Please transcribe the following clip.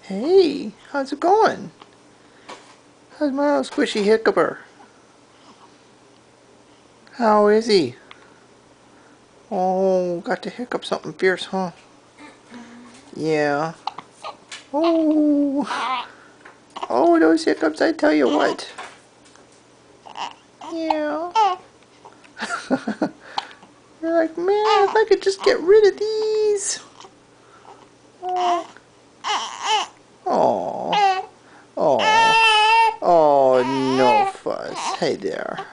Hey, how's it going? How's my little squishy hiccuper? How is he? Oh, got to hiccup something fierce, huh? Yeah. Oh, oh, those hiccups, I tell you what. Yeah. You're like, man, if I could just get rid of these. Oh, oh, oh, oh, no fuss. Hey there.